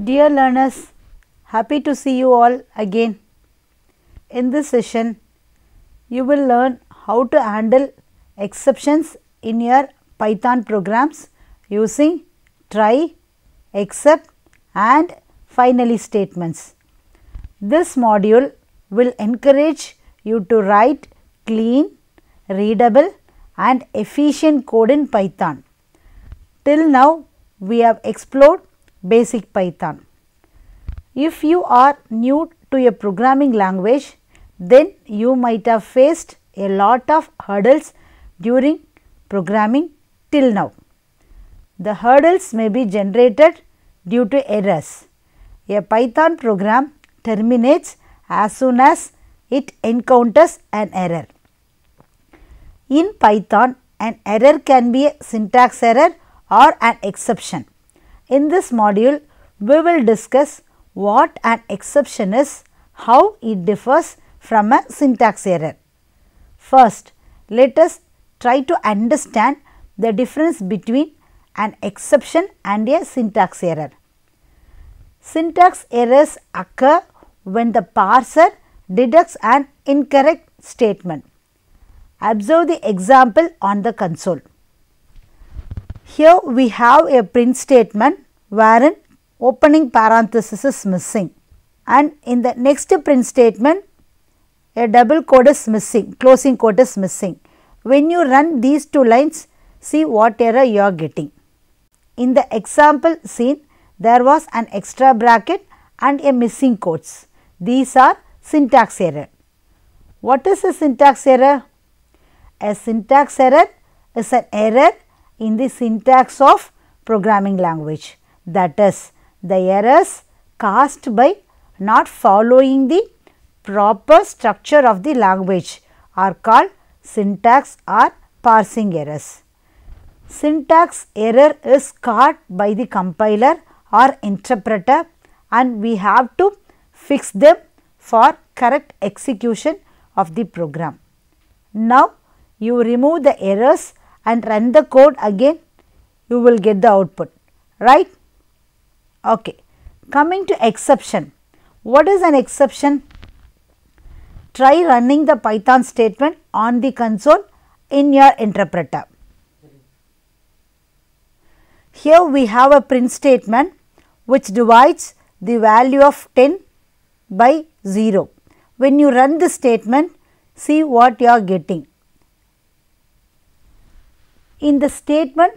Dear learners, happy to see you all again. In this session, you will learn how to handle exceptions in your Python programs using try, except and finally statements. This module will encourage you to write clean, readable and efficient code in Python. Till now, we have explored basic Python. If you are new to a programming language, then you might have faced a lot of hurdles during programming till now. The hurdles may be generated due to errors. A Python program terminates as soon as it encounters an error. In Python, an error can be a syntax error or an exception. In this module, we will discuss what an exception is, how it differs from a syntax error. First, let us try to understand the difference between an exception and a syntax error. Syntax errors occur when the parser deducts an incorrect statement. Observe the example on the console. Here we have a print statement wherein opening parenthesis is missing, and in the next print statement a double quote is missing, closing quote is missing. When you run these two lines, see what error you are getting. In the example seen, there was an extra bracket and a missing quotes. These are syntax error. What is a syntax error? A syntax error is an error in the syntax of programming language. That is, the errors caused by not following the proper structure of the language are called syntax or parsing errors. Syntax error is caught by the compiler or interpreter, and we have to fix them for correct execution of the program. Now, you remove the errors and run the code again, you will get the output, right? Okay. Coming to exception. What is an exception? Try running the Python statement on the console in your interpreter. Here we have a print statement which divides the value of 10 by 0. When you run the statement, see what you are getting. In the statement,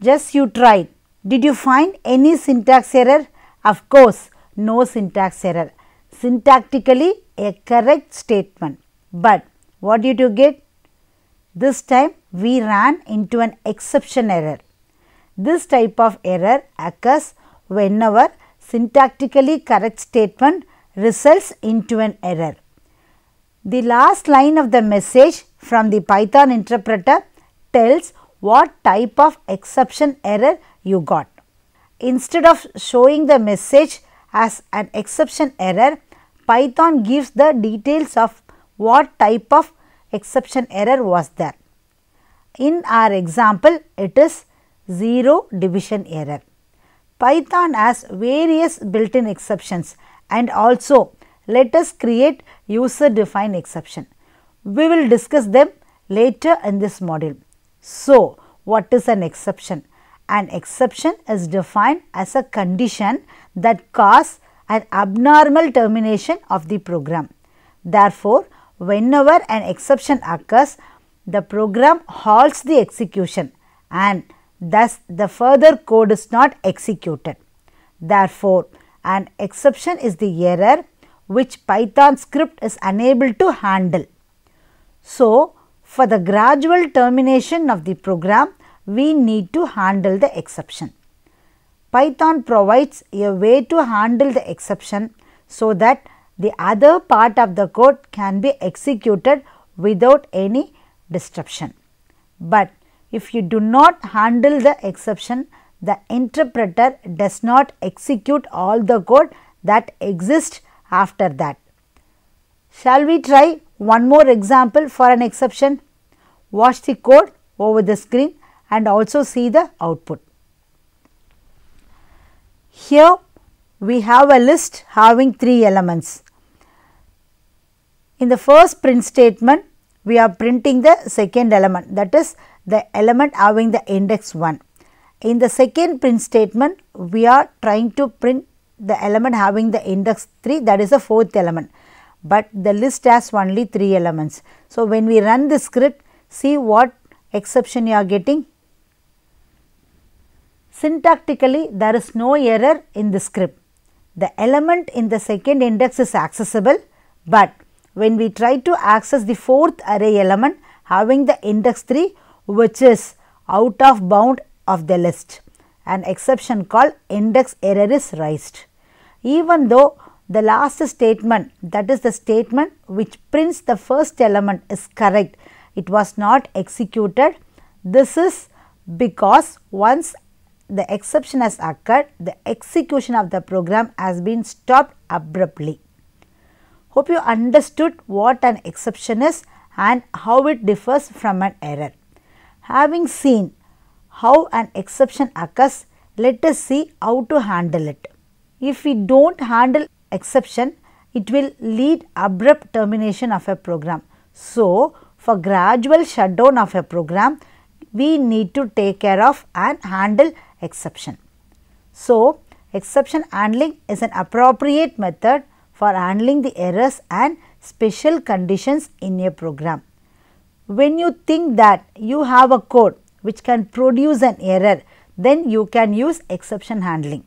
just you tried. Did you find any syntax error? Of course, no syntax error. Syntactically a correct statement. But what did you get? This time we ran into an exception error. This type of error occurs whenever syntactically correct statement results into an error. The last line of the message from the Python interpreter tells what type of exception error you got. Instead of showing the message as an exception error, Python gives the details of what type of exception error was there. In our example, it is zero division error. Python has various built-in exceptions, and also let us create user defined exception. We will discuss them later in this module. So, what is an exception? An exception is defined as a condition that causes an abnormal termination of the program. Therefore, whenever an exception occurs, the program halts the execution and thus the further code is not executed. Therefore, an exception is the error which Python script is unable to handle. So, for the gradual termination of the program, we need to handle the exception. Python provides a way to handle the exception so that the other part of the code can be executed without any disruption. But if you do not handle the exception, the interpreter does not execute all the code that exists after that. Shall we try one more example for an exception? Watch the code over the screen and also see the output. Here we have a list having 3 elements. In the first print statement, we are printing the second element, that is the element having the index 1. In the second print statement, we are trying to print the element having the index 3, that is the fourth element, but the list has only 3 elements. So, when we run the script, see what exception you are getting. Syntactically, there is no error in the script. The element in the second index is accessible, but when we try to access the fourth array element having the index 3, which is out of bound of the list, an exception called index error is raised. Even though the last statement, that is the statement which prints the first element, is correct, it was not executed. This is because once the exception has occurred, the execution of the program has been stopped abruptly. Hope you understood what an exception is and how it differs from an error. Having seen how an exception occurs, let us see how to handle it. If we do not handle exception, it will lead abrupt termination of a program. So, for gradual shutdown of a program, we need to take care of and handle exception. So, exception handling is an appropriate method for handling the errors and special conditions in a program. When you think that you have a code which can produce an error, then you can use exception handling.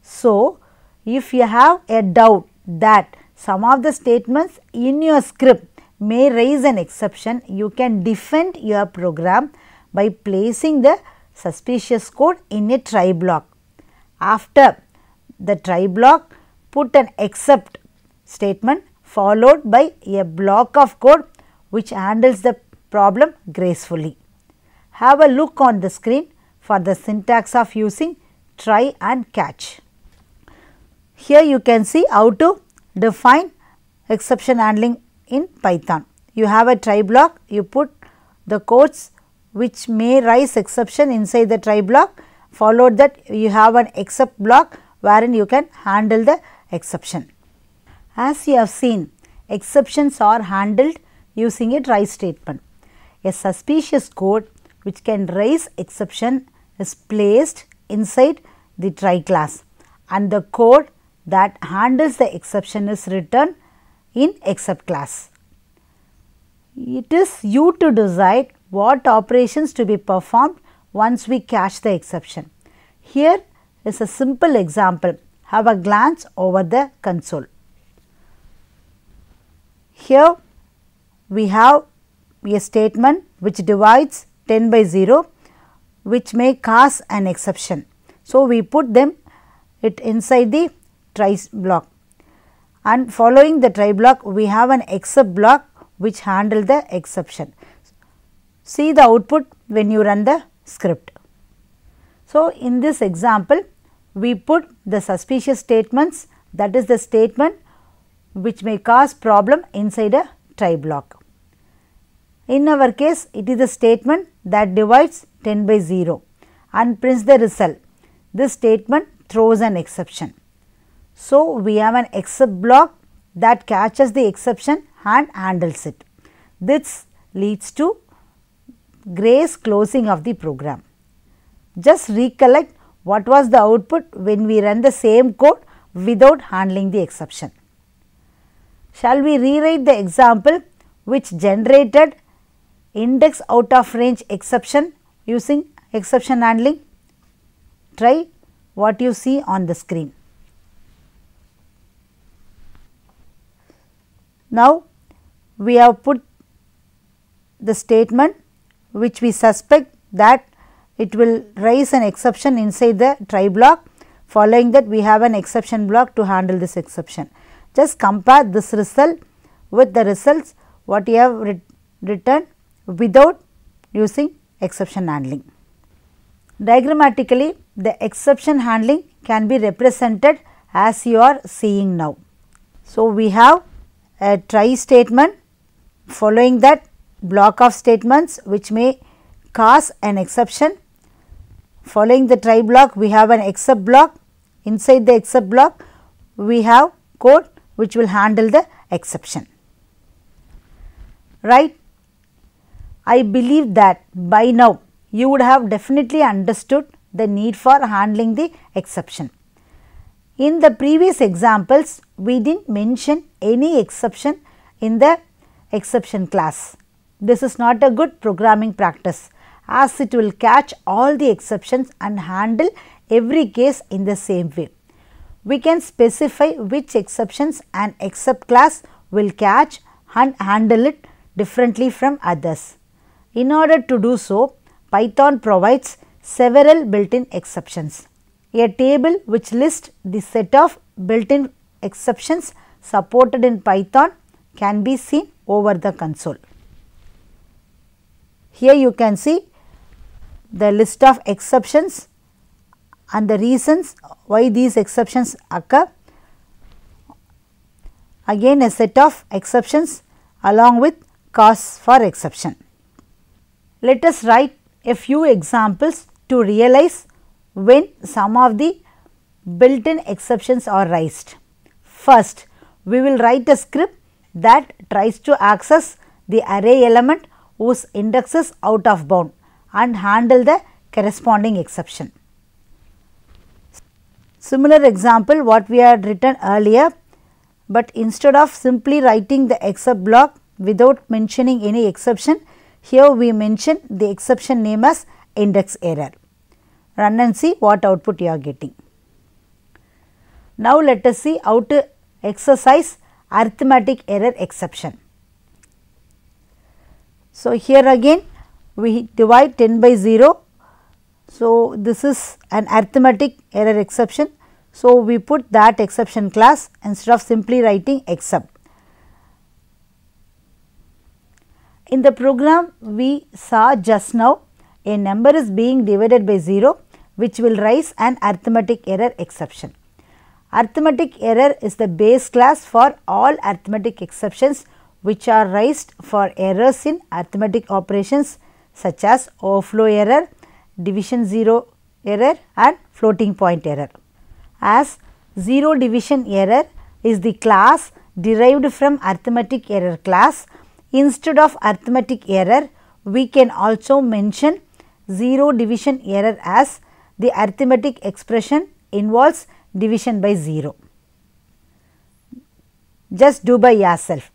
So, if you have a doubt that some of the statements in your script may raise an exception, you can defend your program by placing the suspicious code in a try block. After the try block, put an except statement followed by a block of code which handles the problem gracefully. Have a look on the screen for the syntax of using try and catch. Here you can see how to define exception handling in Python. You have a try block, you put the codes which may raise exception inside the try block, followed that you have an except block wherein you can handle the exception. As you have seen, exceptions are handled using a try statement. A suspicious code which can raise exception is placed inside the try class, and the code that handles the exception is written in except class. It is you to decide what operations to be performed once we catch the exception. Here is a simple example. Have a glance over the console. Here we have a statement which divides 10 by 0, which may cause an exception. So, we put them it inside the try block, and following the try block we have an except block which handle the exception. See the output when you run the script. So, in this example we put the suspicious statements, that is the statement which may cause problem inside a try block. In our case, it is a statement that divides 10 by 0 and prints the result. This statement throws an exception. So, we have an except block that catches the exception and handles it. This leads to grace closing of the program. Just recollect what was the output when we run the same code without handling the exception. Shall we rewrite the example which generated index out of range exception using exception handling? Try what you see on the screen. Now, we have put the statement which we suspect that it will raise an exception inside the try block. Following that, we have an exception block to handle this exception. Just compare this result with the results what you have written without using exception handling. Diagrammatically, the exception handling can be represented as you are seeing now. So, we have a try statement, following that block of statements which may cause an exception. Following the try block, we have an except block inside the except block we have code which will handle the exception, right. I believe that by now you would have definitely understood the need for handling the exception. In the previous examples, we did not mention any exception in the exception class. This is not a good programming practice, as it will catch all the exceptions and handle every case in the same way. We can specify which exceptions an except class will catch and handle it differently from others. In order to do so, Python provides several built-in exceptions. A table which lists the set of built-in exceptions supported in Python can be seen over the console. Here you can see the list of exceptions and the reasons why these exceptions occur. Again a set of exceptions along with cause for exception. Let us write a few examples to realize when some of the built-in exceptions are raised. First, we will write a script that tries to access the array element whose index is out of bound and handle the corresponding exception. Similar example what we had written earlier, but instead of simply writing the except block without mentioning any exception, here we mention the exception name as index error. Run and see what output you are getting. Now let us see how to exercise arithmetic error exception. So here again we divide 10 by 0. So this is an arithmetic error exception. So we put that exception class instead of simply writing except. In the program we saw just now, a number is being divided by 0, which will raise an arithmetic error exception. Arithmetic error is the base class for all arithmetic exceptions which are raised for errors in arithmetic operations such as overflow error, division 0 error and floating point error. As 0 division error is the class derived from arithmetic error class, instead of arithmetic error, we can also mention 0 division error as the arithmetic expression involves division by 0. Just do by yourself.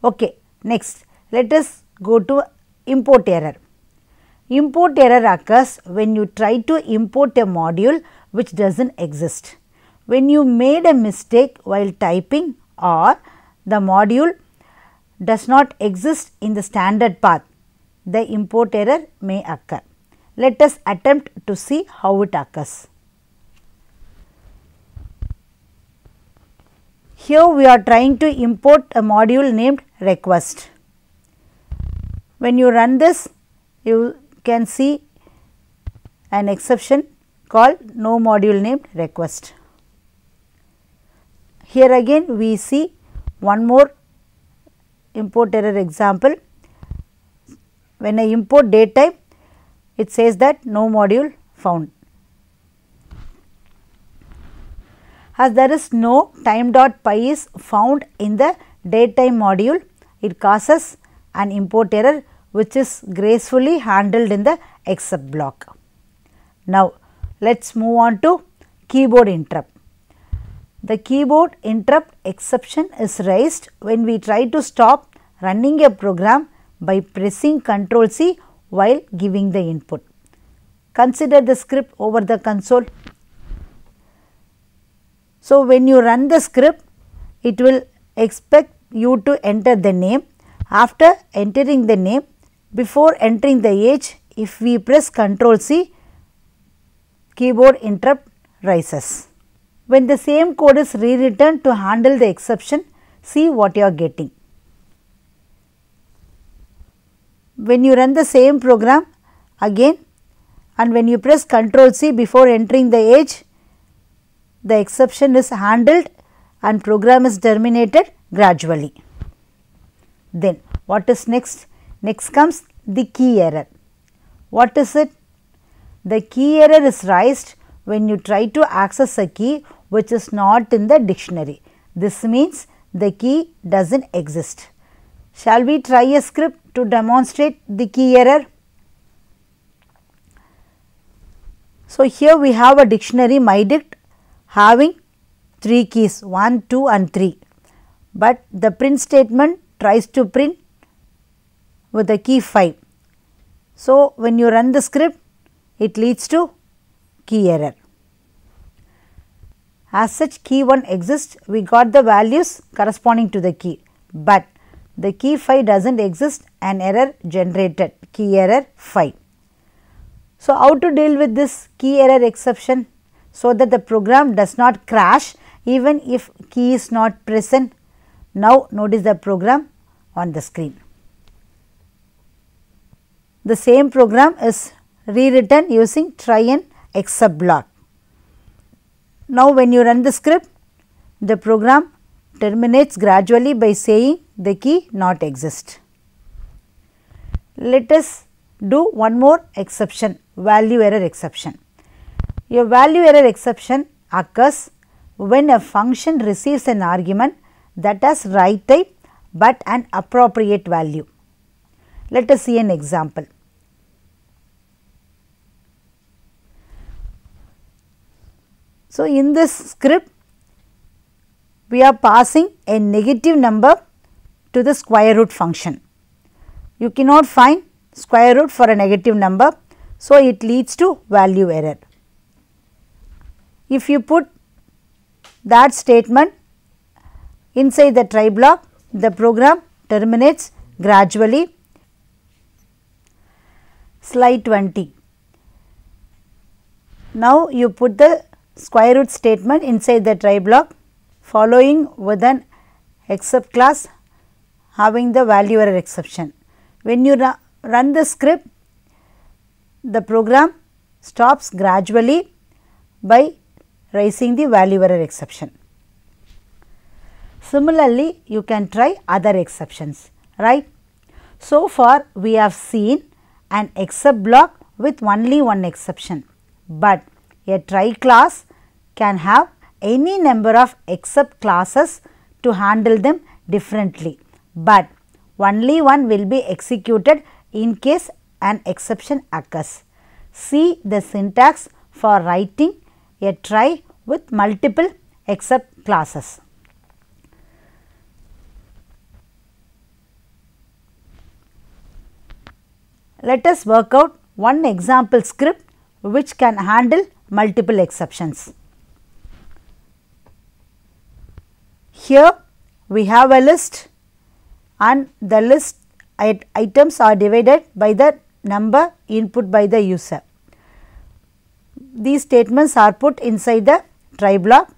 Okay. Next, let us go to import error. Import error occurs when you try to import a module which does not exist. When you made a mistake while typing or the module does not exist in the standard path, the import error may occur. Let us attempt to see how it occurs. Here we are trying to import a module named request. When you run this, you can see an exception called no module named request. Here again we see one more import error example. When I import datetype, it says that no module found. As there is no time.py is found in the datetime module, it causes an import error which is gracefully handled in the except block. Now let us move on to keyboard interrupt. The keyboard interrupt exception is raised when we try to stop running a program by pressing Ctrl C while giving the input. Consider the script over the console. So when you run the script, it will expect you to enter the name. After entering the name, before entering the age, if we press Ctrl C, keyboard interrupt rises. When the same code is rewritten to handle the exception, see what you are getting. When you run the same program again and when you press Ctrl C before entering the age, the exception is handled and program is terminated gradually. Then what is next? Next comes the key error. What is it? The key error is raised when you try to access a key which is not in the dictionary. This means the key does not exist. Shall we try a script to demonstrate the key error? So, here we have a dictionary MyDict having 3 keys 1, 2 and 3, but the print statement tries to print with the key 5. So, when you run the script, it leads to key error. As such, key 1 exists, we got the values corresponding to the key, but the key 5 does not exist, an error generated, key error 5. So, how to deal with this key error exception so that the program does not crash even if key is not present? Now, notice the program on the screen. The same program is rewritten using try and except block. Now, when you run the script, the program terminates gradually by saying the key not exist. Let us do one more exception, value error exception. Your value error exception occurs when a function receives an argument that has right type but an appropriate value. Let us see an example. So, in this script, we are passing a negative number to the square root function. You cannot find square root for a negative number, so it leads to value error. If you put that statement inside the try block, the program terminates gradually. Slide 20. Now, you put the square root statement inside the try block following with an except class having the value error exception. When you run the script, the program stops gradually by raising the value error exception. Similarly, you can try other exceptions, right. So far, we have seen an except block with only one exception, but a try class can have any number of except classes to handle them differently, but only one will be executed in case an exception occurs. See the syntax for writing a try with multiple except classes. Let us work out one example script which can handle multiple exceptions. Here we have a list and the list items are divided by the number input by the user. These statements are put inside the try block.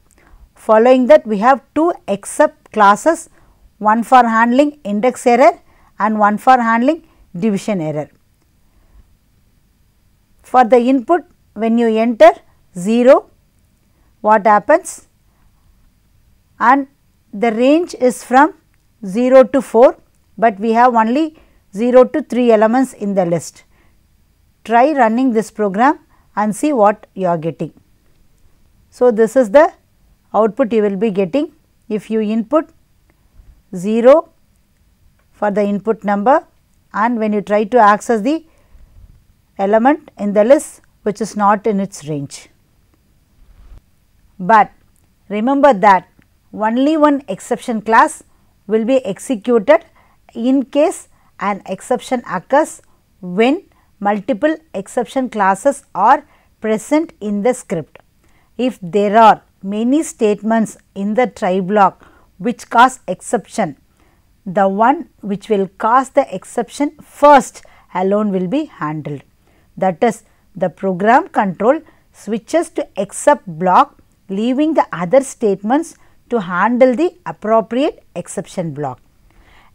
Following that, we have two except classes, one for handling index error and one for handling division error. For the input, when you enter 0, what happens? And the range is from 0 to 4, but we have only 0 to 3 elements in the list. Try running this program and see what you are getting. So, this is the output you will be getting if you input 0 for the input number, and when you try to access the element in the list which is not in its range. But remember that only one exception class will be executed in case an exception occurs when multiple exception classes are present in the script. If there are many statements in the try block which cause exception, the one which will cause the exception first alone will be handled. That is, the program control switches to except block, leaving the other statements to handle the appropriate exception block.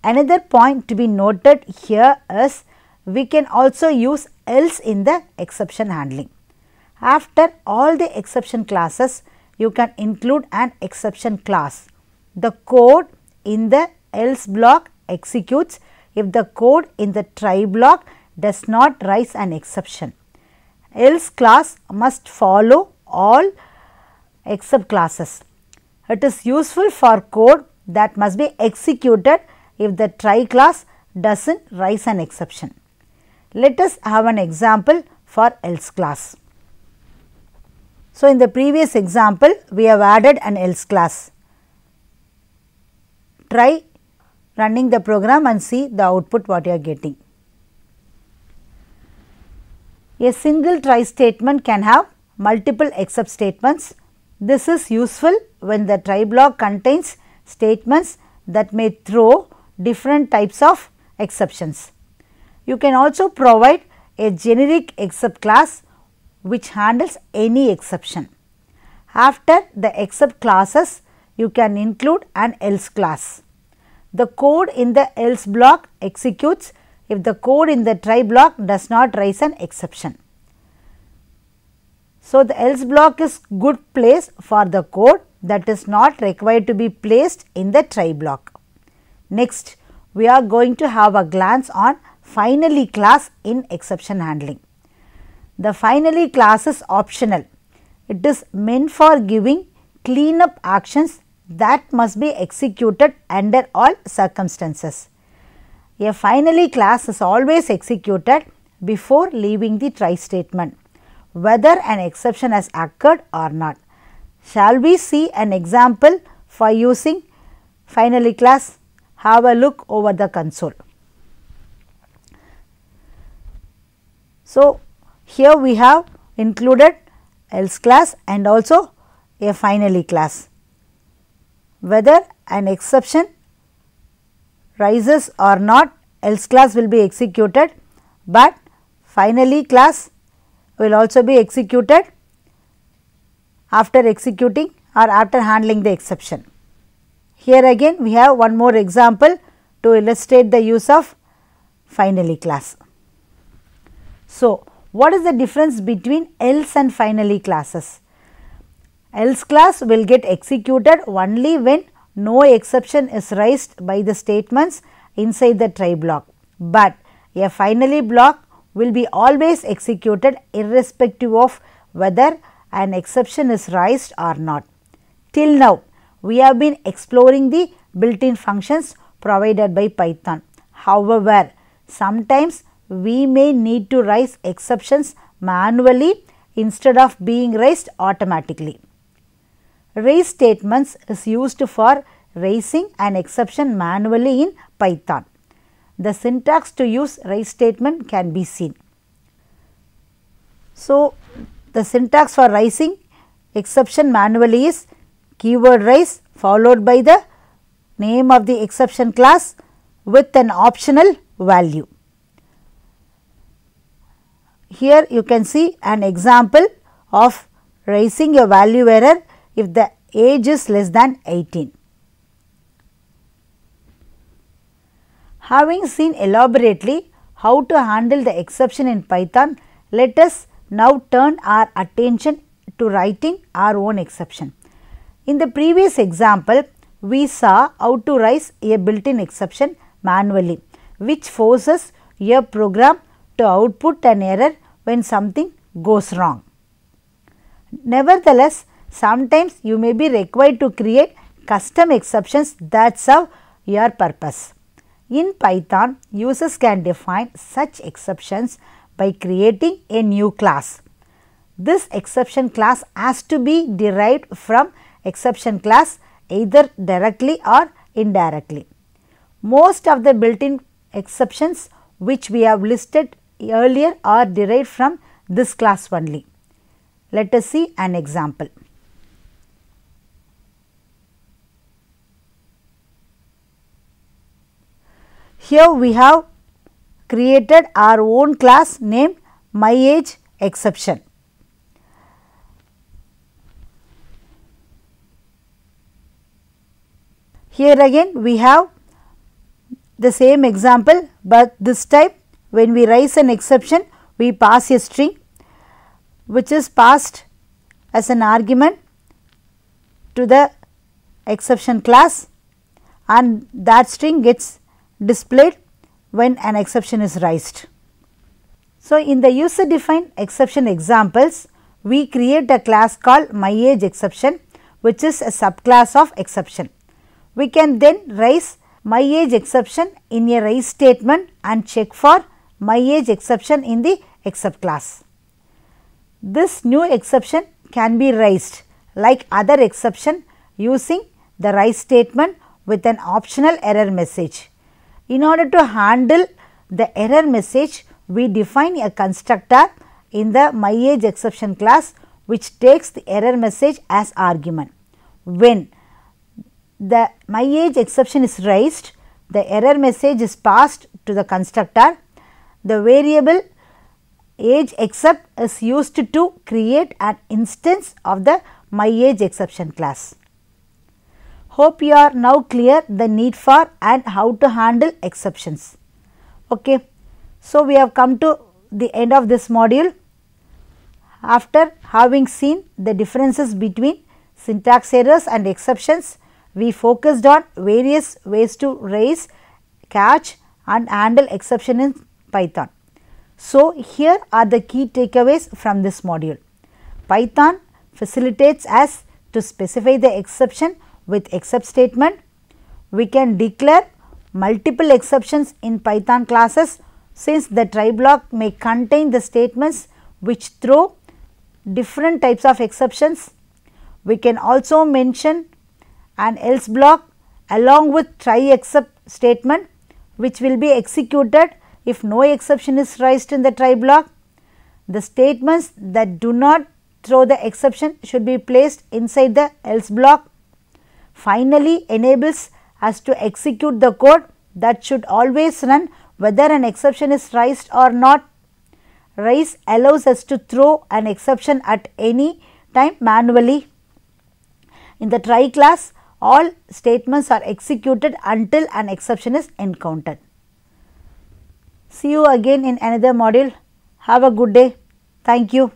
Another point to be noted here is we can also use else in the exception handling. After all the exception classes, you can include an exception class. The code in the else block executes if the code in the try block does not raise an exception. Else class must follow all except classes. It is useful for code that must be executed if the try class does not raise an exception. Let us have an example for else class. So, in the previous example, we have added an else class. Try running the program and see the output what you are getting. A single try statement can have multiple except statements. This is useful when the try block contains statements that may throw different types of exceptions. You can also provide a generic except class which handles any exception. After the except classes, you can include an else class. The code in the else block executes if the code in the try block does not raise an exception. So, the else block is good place for the code that is not required to be placed in the try block. Next, we are going to have a glance on finally class in exception handling. The finally class is optional. It is meant for giving cleanup actions that must be executed under all circumstances. A finally class is always executed before leaving the try statement, whether an exception has occurred or not. Shall we see an example for using finally class? Have a look over the console. So, here we have included else class and also a finally class. Whether an exception rises or not, else class will be executed, but finally class will also be executed after executing or after handling the exception. Here again we have one more example to illustrate the use of finally class. So, what is the difference between else and finally classes? Else class will get executed only when no exception is raised by the statements inside the try block, but a finally block will be always executed irrespective of whether an exception is raised or not. Till now, we have been exploring the built-in functions provided by Python. However, sometimes we may need to raise exceptions manually instead of being raised automatically. Raise statements is used for raising an exception manually in Python. The syntax to use raise statement can be seen. So, the syntax for raising exception manually is keyword raise followed by the name of the exception class with an optional value. Here you can see an example of raising a value error if the age is less than 18. Having seen elaborately how to handle the exception in Python, let us now turn our attention to writing our own exception. In the previous example, we saw how to raise a built-in exception manually, which forces your program to output an error when something goes wrong. Nevertheless, sometimes you may be required to create custom exceptions that serve your purpose. In Python, users can define such exceptions by creating a new class. This exception class has to be derived from exception class either directly or indirectly. Most of the built-in exceptions which we have listed earlier are derived from this class only. Let us see an example. Here we have created our own class named myAgeException. Here again we have the same example, but this time when we raise an exception, we pass a string which is passed as an argument to the exception class, and that string gets displayed when an exception is raised. So, in the user defined exception examples, we create a class called myAgeException, which is a subclass of exception. We can then raise myAgeException in a raise statement and check for myAgeException in the except class. This new exception can be raised like other exception using the raise statement with an optional error message. In order to handle the error message, we define a constructor in the myAgeException class which takes the error message as argument. When the myAgeException is raised, the error message is passed to the constructor. The variable ageExcept is used to create an instance of the myAgeException class. Hope you are now clear the need for and how to handle exceptions. Okay. So, we have come to the end of this module. After having seen the differences between syntax errors and exceptions, we focused on various ways to raise, catch and handle exception in Python. So, here are the key takeaways from this module. Python facilitates us to specify the exception with except statement. We can declare multiple exceptions in Python classes since the try block may contain the statements which throw different types of exceptions. We can also mention an else block along with try except statement which will be executed if no exception is raised in the try block. The statements that do not throw the exception should be placed inside the else block. Finally, enables us to execute the code that should always run whether an exception is raised or not. Raise allows us to throw an exception at any time manually. In the try class, all statements are executed until an exception is encountered. See you again in another module. Have a good day. Thank you.